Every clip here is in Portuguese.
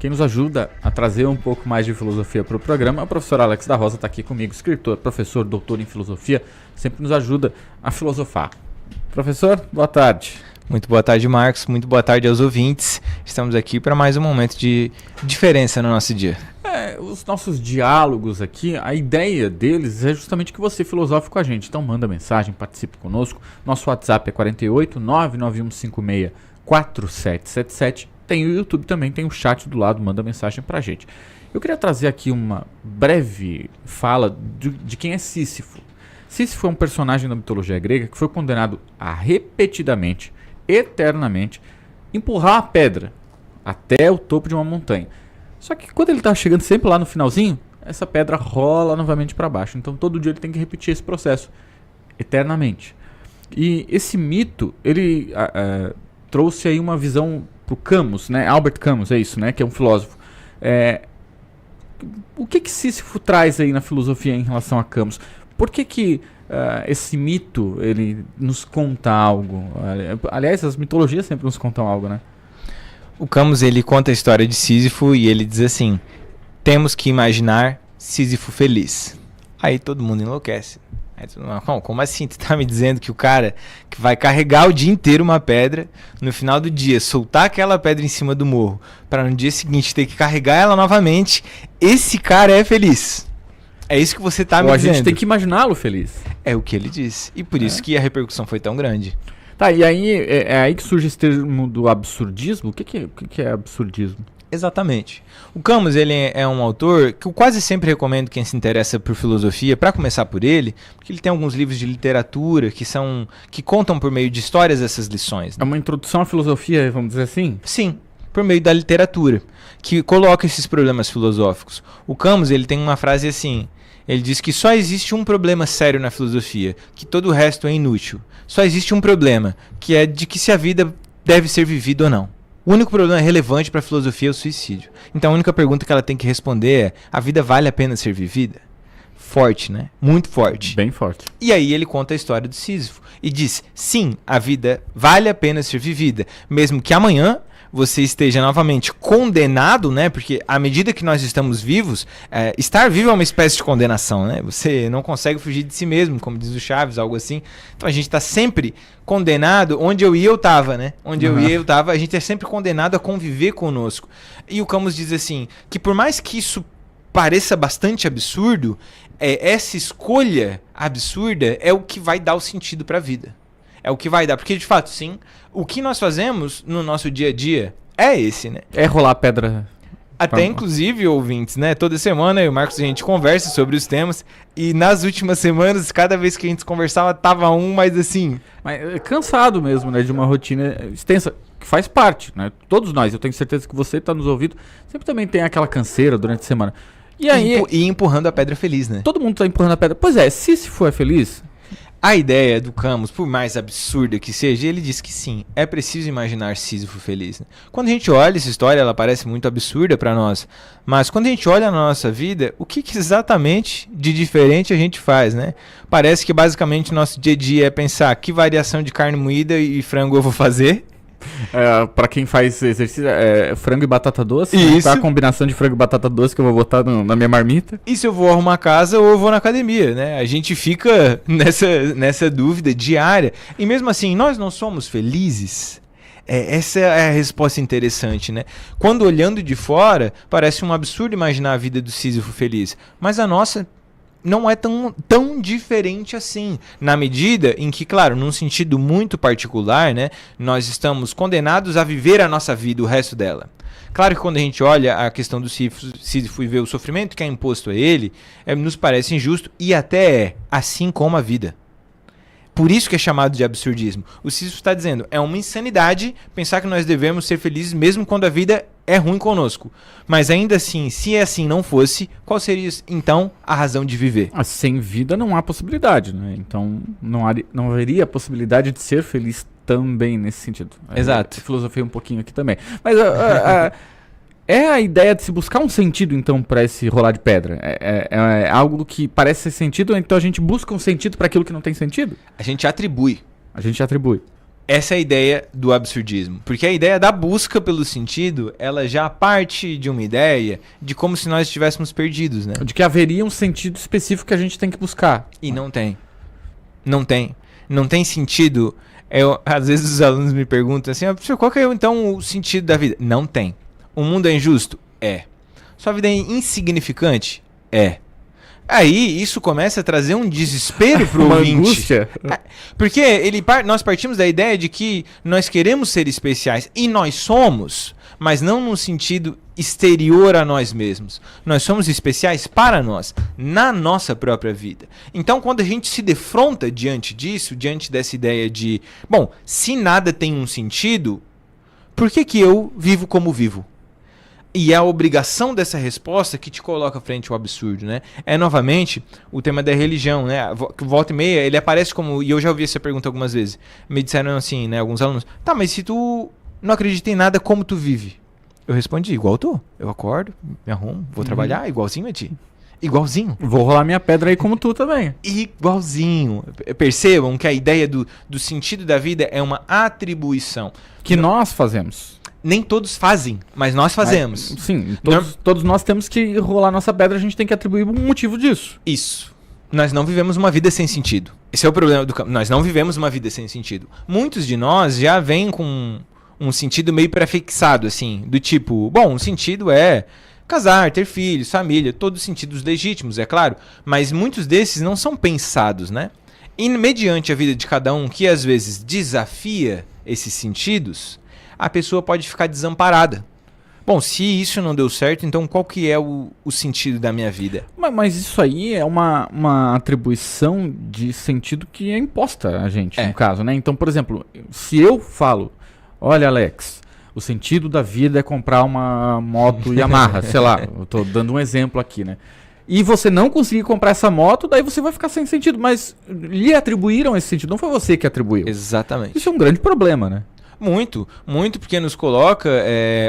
Quem nos ajuda a trazer um pouco mais de filosofia para o programa é o professor Alex da Rosa, está aqui comigo, escritor, professor, doutor em filosofia, sempre nos ajuda a filosofar. Professor, boa tarde. Muito boa tarde, Marcos. Muito boa tarde aos ouvintes. Estamos aqui para mais um momento de diferença no nosso dia. Os nossos diálogos aqui, a ideia deles é justamente que você filosofe com a gente. Então manda mensagem, participe conosco. Nosso WhatsApp é 48 99156 4777. Tem o YouTube também, tem o chat do lado, manda mensagem pra gente. Eu queria trazer aqui uma breve fala de quem é Sísifo. Sísifo é um personagem da mitologia grega que foi condenado a repetidamente, eternamente, empurrar a pedra até o topo de uma montanha. Só que quando ele tá chegando sempre lá no finalzinho, essa pedra rola novamente para baixo. Então todo dia ele tem que repetir esse processo eternamente. E esse mito, ele trouxe aí uma visão pro Camus, né? Albert Camus, é isso, né? Que é um filósofo. O que Sísifo traz aí na filosofia em relação a Camus? Por que esse mito, ele nos conta algo? Aliás, as mitologias sempre nos contam algo, né? O Camus, ele conta a história de Sísifo e ele diz assim: temos que imaginar Sísifo feliz. Aí todo mundo enlouquece. Aí todo mundo, como assim? Tu tá me dizendo que o cara que vai carregar o dia inteiro uma pedra, no final do dia soltar aquela pedra em cima do morro, para no dia seguinte ter que carregar ela novamente, esse cara é feliz? É isso que você tá me dizendo. A gente tem que imaginá-lo feliz. É o que ele disse. E por isso que a repercussão foi tão grande. Tá, e aí é aí que surge esse termo do absurdismo? O que é absurdismo? Exatamente. O Camus, ele é um autor que eu quase sempre recomendo quem se interessa por filosofia, para começar por ele, porque ele tem alguns livros de literatura que contam por meio de histórias essas lições. Né? É uma introdução à filosofia, vamos dizer assim? Sim, por meio da literatura, que coloca esses problemas filosóficos. O Camus, ele tem uma frase assim, ele diz que só existe um problema sério na filosofia, que todo o resto é inútil. Só existe um problema, que é de que se a vida deve ser vivida ou não. O único problema relevante para a filosofia é o suicídio. Então a única pergunta que ela tem que responder é: a vida vale a pena ser vivida? Forte, né? Muito forte. Bem forte. E aí ele conta a história do Sísifo e diz: sim, a vida vale a pena ser vivida, mesmo que amanhã você esteja novamente condenado, né? Porque à medida que nós estamos vivos, estar vivo é uma espécie de condenação, né? Você não consegue fugir de si mesmo, como diz o Chaves, algo assim. Então a gente está sempre condenado, onde eu ia eu estava, né? Onde eu ia eu estava, a gente é sempre condenado a conviver conosco. E o Camus diz assim, que por mais que isso pareça bastante absurdo, essa escolha absurda é o que vai dar o sentido para a vida. É o que vai dar, porque de fato, sim, o que nós fazemos no nosso dia a dia é esse, né? É rolar pedra. Até inclusive, ouvintes, né? Toda semana eu e o Marcos a gente conversa sobre os temas e nas últimas semanas, cada vez que a gente conversava, tava mais assim... Mas cansado mesmo, né? De uma rotina extensa, que faz parte, né? Todos nós, eu tenho certeza que você tá nos ouvindo, sempre também tem aquela canseira durante a semana. E aí... E empurrando a pedra feliz, né? Todo mundo tá empurrando a pedra. Pois é, se for feliz... A ideia do Camus, por mais absurda que seja, ele diz que sim, é preciso imaginar Sísifo feliz. Né? Quando a gente olha essa história, ela parece muito absurda para nós, mas quando a gente olha na nossa vida, o que exatamente de diferente a gente faz, né? Parece que basicamente nosso dia a dia é pensar que variação de carne moída e frango eu vou fazer. Pra quem faz exercício, frango e batata doce. Isso. Né? Qual a combinação de frango e batata doce que eu vou botar na minha marmita? E se eu vou arrumar casa ou eu vou na academia, né? A gente fica nessa dúvida diária. E mesmo assim, nós não somos felizes? Essa é a resposta interessante, né? Quando olhando de fora, parece um absurdo imaginar a vida do Sísifo feliz. Mas a nossa não é tão diferente assim, na medida em que, claro, num sentido muito particular, né, nós estamos condenados a viver a nossa vida, o resto dela. Claro que quando a gente olha a questão do Sísifo e vê o sofrimento que é imposto a ele, nos parece injusto e até assim como a vida. Por isso que é chamado de absurdismo. O Sísifo está dizendo, é uma insanidade pensar que nós devemos ser felizes mesmo quando a vida é ruim conosco. Mas ainda assim, se assim não fosse, qual seria então a razão de viver? Sem vida não há possibilidade, né? Então não haveria possibilidade de ser feliz também nesse sentido. Exato. Filosofei um pouquinho aqui também. Mas é a ideia de se buscar um sentido, então, para esse rolar de pedra? É algo que parece ser sentido, então a gente busca um sentido para aquilo que não tem sentido? A gente atribui. A gente atribui. Essa é a ideia do absurdismo. Porque a ideia da busca pelo sentido, ela já parte de uma ideia de como se nós estivéssemos perdidos, né? De que haveria um sentido específico que a gente tem que buscar. E não tem. Não tem. Não tem sentido. Às vezes os alunos me perguntam assim, professor, qual que é então o sentido da vida? Não tem. O mundo é injusto? É. Sua vida é insignificante? É. Aí isso começa a trazer um desespero pro Uma ouvinte. angústia. Porque nós partimos da ideia de que nós queremos ser especiais, e nós somos, mas não num sentido exterior a nós mesmos. Nós somos especiais para nós, na nossa própria vida. Então, quando a gente se defronta diante disso, diante dessa ideia de, bom, se nada tem um sentido, por que eu vivo como vivo? E é a obrigação dessa resposta que te coloca frente ao absurdo, né? É, novamente, o tema da religião, né? Volta e meia, ele aparece como... E eu já ouvi essa pergunta algumas vezes. Me disseram assim, né? Alguns alunos. Tá, mas se tu não acredita em nada, como tu vive? Eu respondi, igual tu. Eu acordo, me arrumo, vou trabalhar, igualzinho a ti. Igualzinho. Vou rolar minha pedra aí como tu também. Igualzinho. Percebam que a ideia do sentido da vida é uma atribuição. Que nós fazemos. Nem todos fazem, mas nós fazemos. Sim, todos nós temos que rolar nossa pedra, a gente tem que atribuir um motivo disso. Isso. Nós não vivemos uma vida sem sentido. Esse é o problema do campo. Nós não vivemos uma vida sem sentido. Muitos de nós já vêm com um sentido meio prefixado, assim, do tipo, bom, o sentido é casar, ter filhos, família, todos sentidos legítimos, é claro, mas muitos desses não são pensados, né? E mediante a vida de cada um, que às vezes desafia esses sentidos, a pessoa pode ficar desamparada. Bom, se isso não deu certo, então qual que é o sentido da minha vida? Mas isso aí é uma atribuição de sentido que é imposta a gente, no caso, né? Então, por exemplo, se eu falo, olha, Alex, o sentido da vida é comprar uma moto Yamaha, sei lá, eu tô dando um exemplo aqui, né? E você não conseguir comprar essa moto, daí você vai ficar sem sentido, mas lhe atribuíram esse sentido, não foi você que atribuiu. Exatamente. Isso é um grande problema, né? Muito, muito, porque nos coloca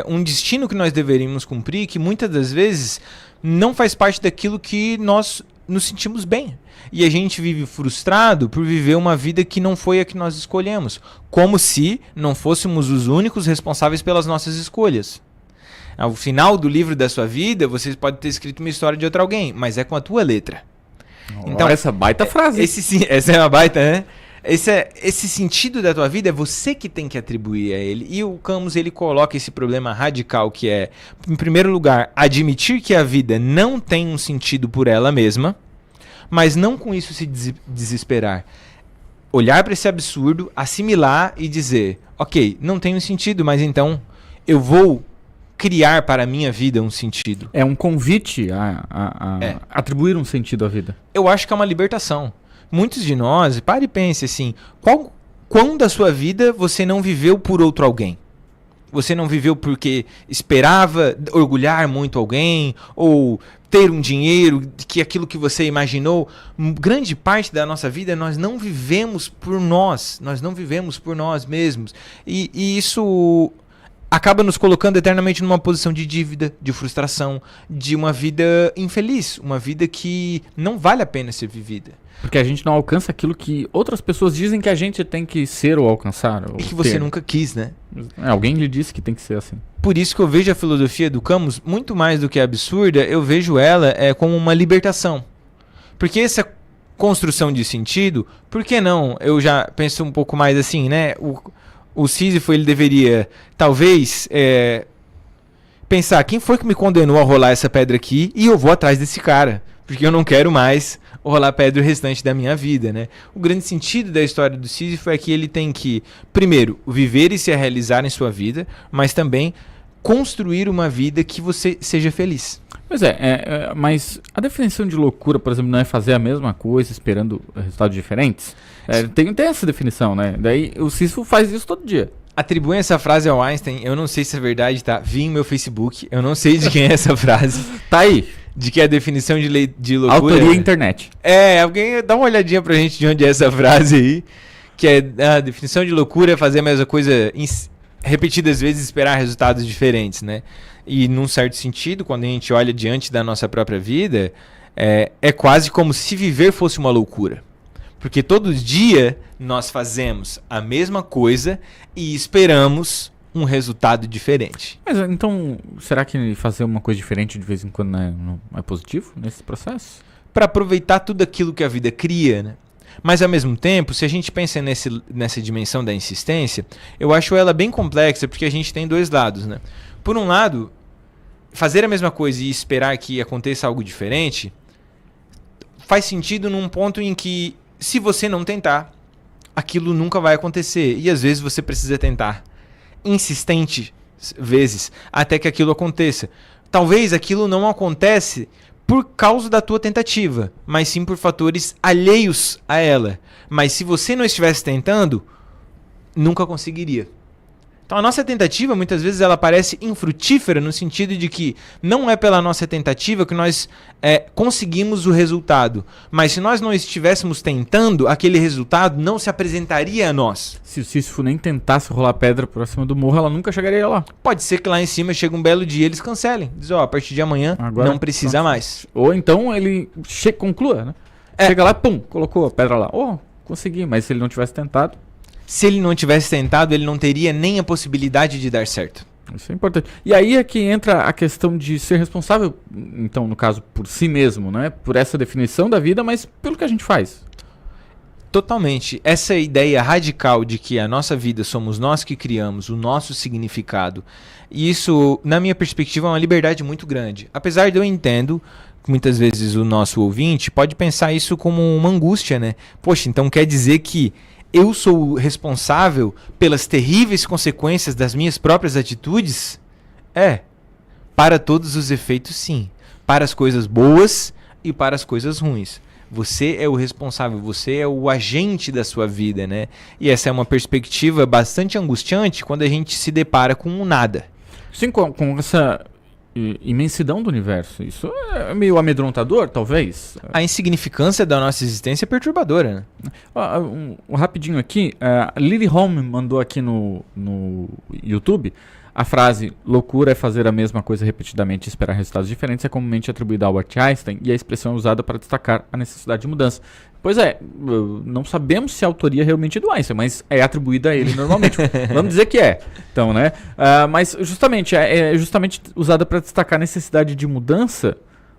um destino que nós deveríamos cumprir, que muitas das vezes não faz parte daquilo que nós nos sentimos bem. E a gente vive frustrado por viver uma vida que não foi a que nós escolhemos, como se não fôssemos os únicos responsáveis pelas nossas escolhas. Ao final do livro da sua vida, você pode ter escrito uma história de outro alguém, mas é com a tua letra. Então, essa baita frase. Essa é uma baita, né? Esse sentido da tua vida é você que tem que atribuir a ele. E o Camus, ele coloca esse problema radical que é, em primeiro lugar, admitir que a vida não tem um sentido por ela mesma, mas não com isso se desesperar. Olhar para esse absurdo, assimilar e dizer, ok, não tem um sentido, mas então eu vou criar para a minha vida um sentido. É um convite a atribuir um sentido à vida. Eu acho que é uma libertação. Muitos de nós, pare e pense assim, quão da sua vida você não viveu por outro alguém? Você não viveu porque esperava orgulhar muito alguém, ou ter um dinheiro, que aquilo que você imaginou? Grande parte da nossa vida nós não vivemos por nós mesmos. E isso acaba nos colocando eternamente numa posição de dívida, de frustração, de uma vida infeliz, uma vida que não vale a pena ser vivida. Porque a gente não alcança aquilo que outras pessoas dizem que a gente tem que ser ou alcançar. Ou e que você nunca quis, né? Alguém lhe disse que tem que ser assim. Por isso que eu vejo a filosofia do Camus, muito mais do que absurda, eu vejo ela como uma libertação. Porque essa construção de sentido, por que não? Eu já penso um pouco mais assim, né? O Sísifo, ele deveria, talvez, pensar, quem foi que me condenou a rolar essa pedra aqui? E eu vou atrás desse cara, porque eu não quero mais rolar pedra o restante da minha vida, né? O grande sentido da história do Sísifo é que ele tem que, primeiro, viver e se realizar em sua vida, mas também construir uma vida que você seja feliz. Pois mas a definição de loucura, por exemplo, não é fazer a mesma coisa esperando resultados diferentes? Tem essa definição, né? Daí o Sísifo faz isso todo dia. Atribuem essa frase ao Einstein, eu não sei se é verdade, tá? Vi em meu Facebook, eu não sei de quem é essa frase. Tá aí. De que a definição de loucura... Autoria internet. Alguém dá uma olhadinha pra gente de onde é essa frase aí. Que a definição de loucura é fazer a mesma coisa repetidas vezes e esperar resultados diferentes, né? E num certo sentido, quando a gente olha diante da nossa própria vida, é quase como se viver fosse uma loucura. Porque todo dia nós fazemos a mesma coisa e esperamos um resultado diferente. Mas então, será que fazer uma coisa diferente de vez em quando não é positivo nesse processo? Para aproveitar tudo aquilo que a vida cria, né? Mas ao mesmo tempo, se a gente pensa nessa dimensão da insistência, eu acho ela bem complexa, porque a gente tem dois lados, né? Por um lado, fazer a mesma coisa e esperar que aconteça algo diferente faz sentido num ponto em que, se você não tentar, aquilo nunca vai acontecer. E às vezes você precisa tentar insistente vezes até que aquilo aconteça. Talvez aquilo não acontece por causa da tua tentativa, mas sim por fatores alheios a ela. Mas se você não estivesse tentando, nunca conseguiria. Então a nossa tentativa, muitas vezes, ela parece infrutífera no sentido de que não é pela nossa tentativa que nós conseguimos o resultado. Mas se nós não estivéssemos tentando, aquele resultado não se apresentaria a nós. Se o Sísifo nem tentasse rolar pedra por cima do morro, ela nunca chegaria lá. Pode ser que lá em cima chegue um belo dia e eles cancelem. Dizem, a partir de amanhã agora não precisa mais. Ou então ele conclua, né? Chega lá, pum, colocou a pedra lá. Consegui, mas se ele não tivesse tentado... Se ele não tivesse tentado, ele não teria nem a possibilidade de dar certo. Isso é importante. E aí é que entra a questão de ser responsável, então, no caso, por si mesmo, né? Por essa definição da vida, mas pelo que a gente faz. Totalmente. Essa ideia radical de que a nossa vida somos nós que criamos, o nosso significado. E isso, na minha perspectiva, é uma liberdade muito grande. Apesar de eu entendo que muitas vezes o nosso ouvinte pode pensar isso como uma angústia, né? Poxa, então quer dizer que eu sou responsável pelas terríveis consequências das minhas próprias atitudes? Para todos os efeitos, sim. Para as coisas boas e para as coisas ruins. Você é o responsável, você é o agente da sua vida, né? E essa é uma perspectiva bastante angustiante quando a gente se depara com um nada. Sim, com essa imensidão do universo. Isso é meio amedrontador, talvez. A insignificância da nossa existência é perturbadora, né? Rapidinho aqui, a Lily Home mandou aqui no YouTube a frase "loucura é fazer a mesma coisa repetidamente e esperar resultados diferentes" é comumente atribuída ao Albert Einstein e a expressão é usada para destacar a necessidade de mudança. Pois é, não sabemos se a autoria é realmente do Einstein, mas é atribuída a ele normalmente. Vamos dizer que é. Então, né? Mas justamente é justamente usada para destacar a necessidade de mudança,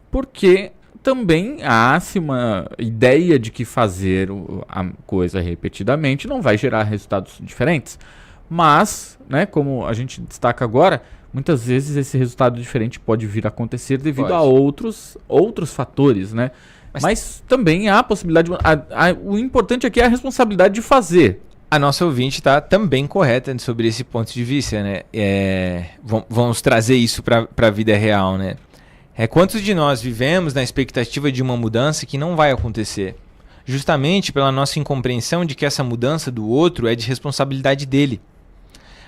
porque também há-se uma ideia de que fazer a coisa repetidamente não vai gerar resultados diferentes. Mas, né, como a gente destaca agora, muitas vezes esse resultado diferente pode vir a acontecer devido a outros fatores, né? Mas também há a possibilidade... o importante aqui é a responsabilidade de fazer. A nossa ouvinte está também correta sobre esse ponto de vista, né? Vamos trazer isso para a vida real, né? Quantos de nós vivemos na expectativa de uma mudança que não vai acontecer? Justamente pela nossa incompreensão de que essa mudança do outro é de responsabilidade dele.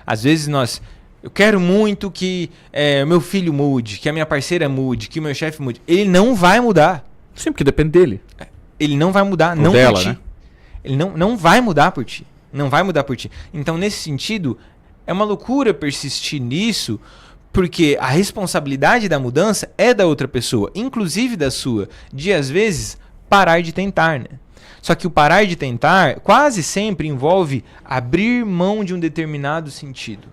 Às vezes eu quero muito que meu filho mude, que a minha parceira mude, que o meu chefe mude. Ele não vai mudar. Sim, porque depende dele. Ele não vai mudar, não dela, por ti. Né? Ele não vai mudar por ti. Não vai mudar por ti. Então, nesse sentido, é uma loucura persistir nisso, porque a responsabilidade da mudança é da outra pessoa, inclusive da sua, de às vezes parar de tentar, né? Só que o parar de tentar quase sempre envolve abrir mão de um determinado sentido.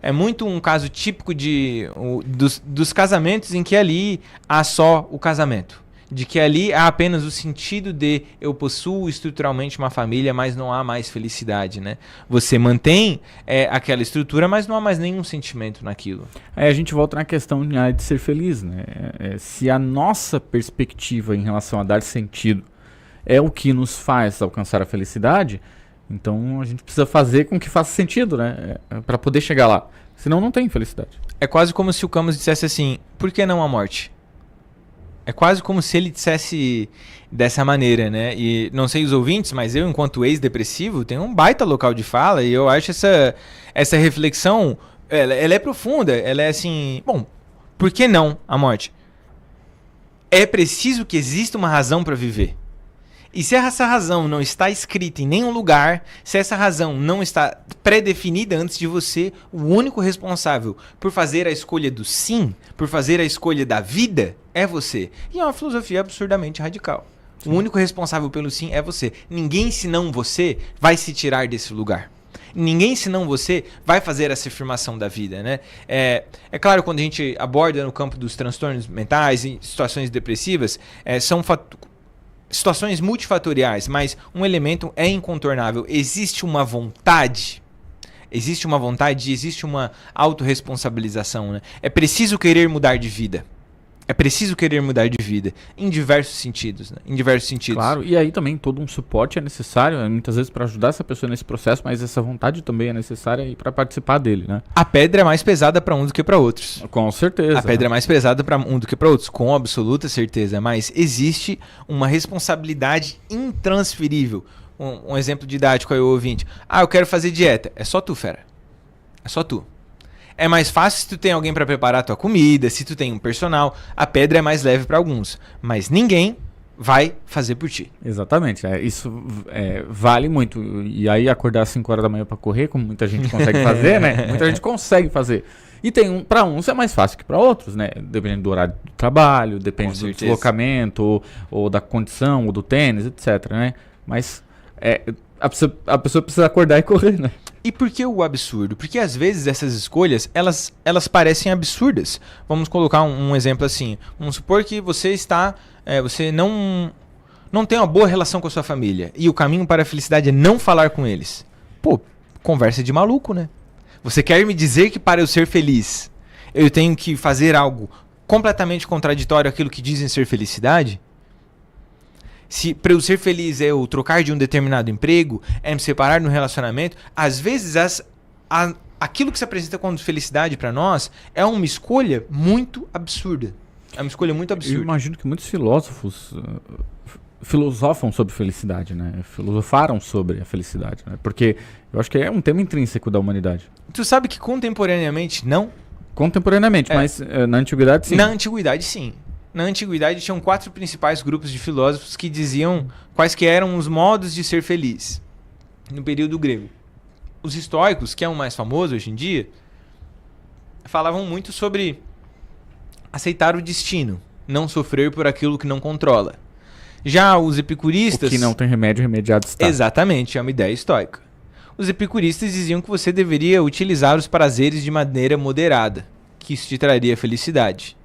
É muito um caso típico dos casamentos em que ali há só o casamento. De que ali há apenas o sentido de eu possuo estruturalmente uma família, mas não há mais felicidade, né? Você mantém aquela estrutura, mas não há mais nenhum sentimento naquilo. Aí a gente volta na questão de ser feliz, né? Se a nossa perspectiva em relação a dar sentido é o que nos faz alcançar a felicidade, então a gente precisa fazer com que faça sentido, né? Para poder chegar lá. Senão não tem felicidade. É quase como se o Camus dissesse assim, por que não a morte? É quase como se ele dissesse dessa maneira, né? E não sei os ouvintes, mas eu, enquanto ex-depressivo, tenho um baita local de fala e eu acho essa reflexão, ela é profunda, ela é assim, bom, por que não a morte? É preciso que exista uma razão para viver. E se essa razão não está escrita em nenhum lugar, se essa razão não está pré-definida antes de você, o único responsável por fazer a escolha do sim, por fazer a escolha da vida, é você. E é uma filosofia absurdamente radical. O único responsável pelo sim é você. Ninguém senão você vai se tirar desse lugar. Ninguém senão você vai fazer essa afirmação da vida, né? É claro, quando a gente aborda no campo dos transtornos mentais e situações depressivas, são situações multifatoriais, mas um elemento é incontornável. Existe uma vontade, existe uma autorresponsabilização, né? É preciso querer mudar de vida. É preciso querer mudar de vida, em diversos sentidos, né? Em diversos sentidos. Claro, e aí também todo um suporte é necessário, muitas vezes para ajudar essa pessoa nesse processo, mas essa vontade também é necessária para participar dele, né? A pedra é mais pesada para um do que para outros. Com certeza. A pedra é mais pesada para um do que para outros, com absoluta certeza, mas existe uma responsabilidade intransferível. Um exemplo didático aí, o ouvinte. Eu quero fazer dieta. É só tu, fera. É só tu. É mais fácil se tu tem alguém para preparar a tua comida, se tu tem um personal. A pedra é mais leve para alguns, mas ninguém vai fazer por ti. Exatamente, isso vale muito. E aí acordar às 5 horas da manhã para correr, como muita gente consegue fazer, né? Muita gente consegue fazer. E tem para uns é mais fácil que para outros, né? Dependendo do horário do trabalho, depende do deslocamento, ou da condição, ou do tênis, etc, né? Mas a pessoa precisa acordar e correr, né? E por que o absurdo? Porque às vezes essas escolhas, elas parecem absurdas. Vamos colocar um exemplo assim. Vamos supor que você você não tem uma boa relação com a sua família. E o caminho para a felicidade é não falar com eles. Pô, conversa de maluco, né? Você quer me dizer que para eu ser feliz, eu tenho que fazer algo completamente contraditório àquilo que dizem ser felicidade? Se para eu ser feliz é eu trocar de um determinado emprego, é me separar de um relacionamento, às vezes aquilo que se apresenta como felicidade para nós é uma escolha muito absurda. É uma escolha muito absurda. Eu imagino que muitos filósofos filosofam sobre felicidade, né? Filosofaram sobre a felicidade, né? Porque eu acho que é um tema intrínseco da humanidade. Tu sabe que contemporaneamente não? Contemporaneamente, mas na antiguidade sim. Na antiguidade sim. Na antiguidade tinham 4 principais grupos de filósofos que diziam quais que eram os modos de ser feliz no período grego. Os estoicos, que é o mais famoso hoje em dia, falavam muito sobre aceitar o destino, não sofrer por aquilo que não controla. Já os epicuristas... O que não tem remédio, remediado está. Exatamente, é uma ideia estoica. Os epicuristas diziam que você deveria utilizar os prazeres de maneira moderada, que isso te traria felicidade.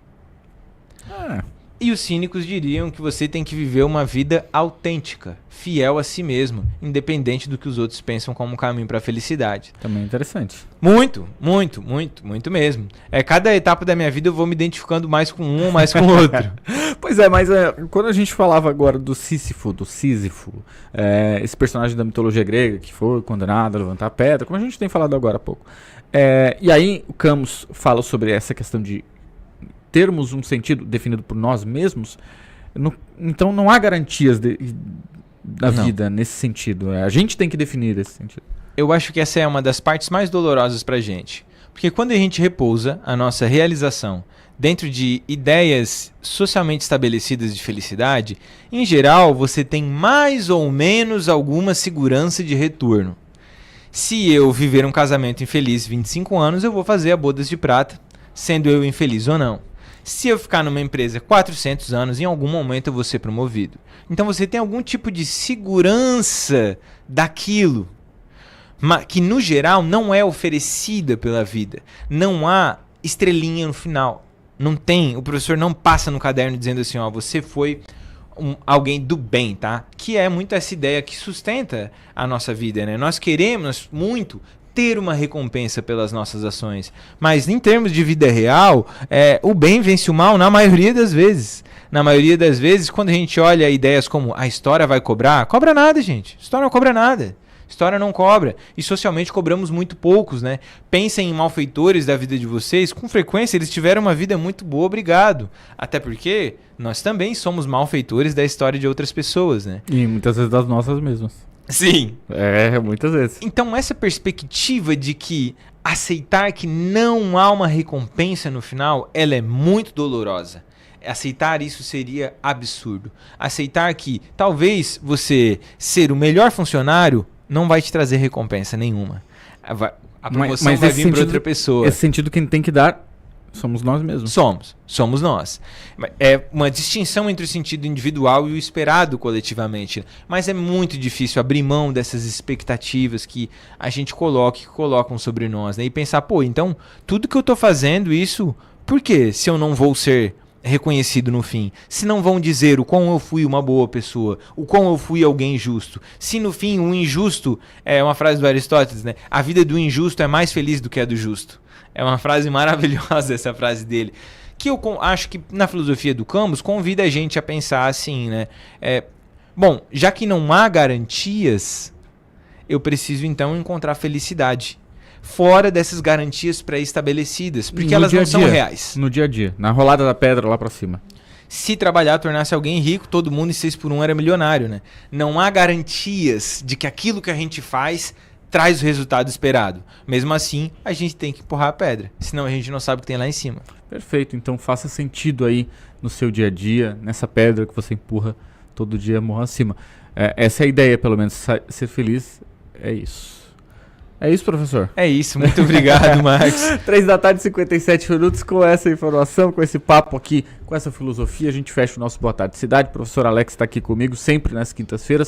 E os cínicos diriam que você tem que viver uma vida autêntica, fiel a si mesmo, independente do que os outros pensam como um caminho para a felicidade. Também é interessante. Muito, muito, muito, muito mesmo. Cada etapa da minha vida eu vou me identificando mais com um ou mais com o outro. Pois é, mas quando a gente falava agora do Sísifo, esse personagem da mitologia grega que foi condenado a levantar a pedra, como a gente tem falado agora há pouco. E aí o Camus fala sobre essa questão de termos um sentido definido por nós mesmos, então não há garantias da vida nesse sentido. A gente tem que definir esse sentido. Eu acho que essa é uma das partes mais dolorosas pra gente. Porque quando a gente repousa a nossa realização dentro de ideias socialmente estabelecidas de felicidade, em geral você tem mais ou menos alguma segurança de retorno. Se eu viver um casamento infeliz 25 anos, eu vou fazer a bodas de prata, sendo eu infeliz ou não. Se eu ficar numa empresa 400 anos, em algum momento eu vou ser promovido. Então você tem algum tipo de segurança daquilo, que no geral não é oferecida pela vida. Não há estrelinha no final. Não tem, o professor não passa no caderno dizendo assim, você foi alguém do bem, tá? Que é muito essa ideia que sustenta a nossa vida, né? Nós queremos muito ter uma recompensa pelas nossas ações. Mas em termos de vida real, o bem vence o mal na maioria das vezes. Na maioria das vezes, quando a gente olha ideias como a história vai cobrar, cobra nada, gente. História não cobra nada. História não cobra. E socialmente cobramos muito poucos, né? Pensem em malfeitores da vida de vocês. Com frequência, eles tiveram uma vida muito boa, obrigado. Até porque nós também somos malfeitores da história de outras pessoas, né? E muitas vezes das nossas mesmas. Sim. Muitas vezes. Então essa perspectiva de que aceitar que não há uma recompensa no final, ela é muito dolorosa. Aceitar isso seria absurdo. Aceitar que talvez você ser o melhor funcionário não vai te trazer recompensa nenhuma. A promoção vai vir para outra pessoa. Esse sentido quem tem que dar Somos nós mesmos. Somos nós. É uma distinção entre o sentido individual e o esperado coletivamente. Mas é muito difícil abrir mão dessas expectativas que a gente coloca, que colocam sobre nós, né? E pensar, pô, então, tudo que eu tô fazendo isso, por que se eu não vou ser reconhecido no fim? Se não vão dizer o quão eu fui uma boa pessoa, o quão eu fui alguém justo. Se no fim o injusto, é uma frase do Aristóteles, né? A vida do injusto é mais feliz do que a do justo. É uma frase maravilhosa essa frase dele. Que eu acho que na filosofia do Camus convida a gente a pensar assim, né? Bom, já que não há garantias, eu preciso então encontrar felicidade fora dessas garantias pré-estabelecidas, porque elas não são reais. No dia a dia, na rolada da pedra lá pra cima. Se trabalhar tornasse alguém rico, todo mundo em 6 por 1 era milionário, né? Não há garantias de que aquilo que a gente faz traz o resultado esperado. Mesmo assim, a gente tem que empurrar a pedra, senão a gente não sabe o que tem lá em cima. Perfeito, então faça sentido aí no seu dia a dia, nessa pedra que você empurra todo dia morra acima. Essa é a ideia, pelo menos, ser feliz é isso. É isso, professor? É isso, muito obrigado, Marcos. 3 da tarde, 57 minutos, com essa informação, com esse papo aqui, com essa filosofia, a gente fecha o nosso Boa Tarde Cidade. O professor Alex está aqui comigo sempre nas quintas-feiras.